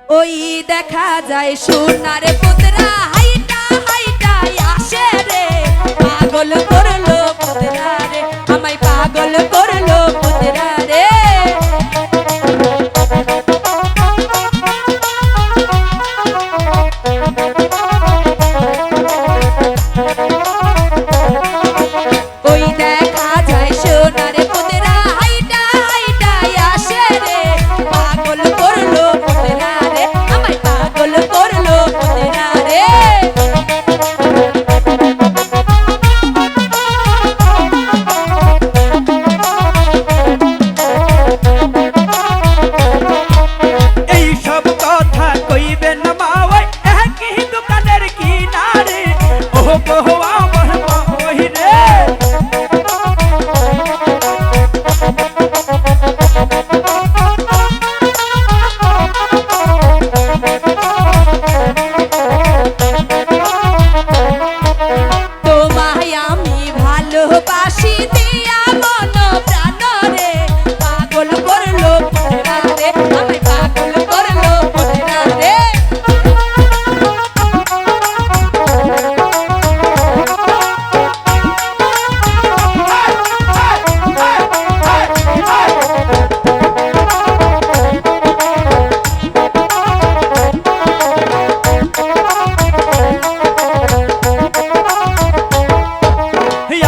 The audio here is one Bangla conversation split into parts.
ওই দেখা যায় সোনার পুতরা হাইটা হাইটা আসে রে, পাগল করলো পুতরা রে, আমায় পাগল করলো পুতরা রে। ওই দেখা যায় সোনার পুতরা হাইটা হাইটা আসে রে, পাগল করলো পুতরা রে, আমায় পাগল করলো পুতরা রে। এইসব কথা কইবেন না মা ওই একই দোকানের কিনারে, ও গো আমার মা ওই রে। তোমায় আমি ভালোবাসি দিয়া মন প্রাণ রে, পাগল করলো পুতরা রে, আমায় পাগল করলো পুতরা রে।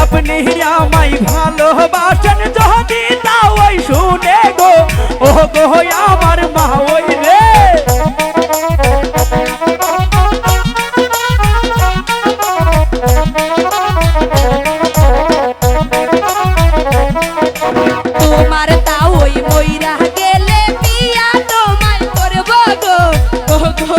আপনি আমায় ভালোবাসেন যদি তাও ওই শুনে গো, ও গো আমার মা ওই রে। তোমার তাও ওই মইরা গেলে বিয়া তোমায় করবো গো, ও গো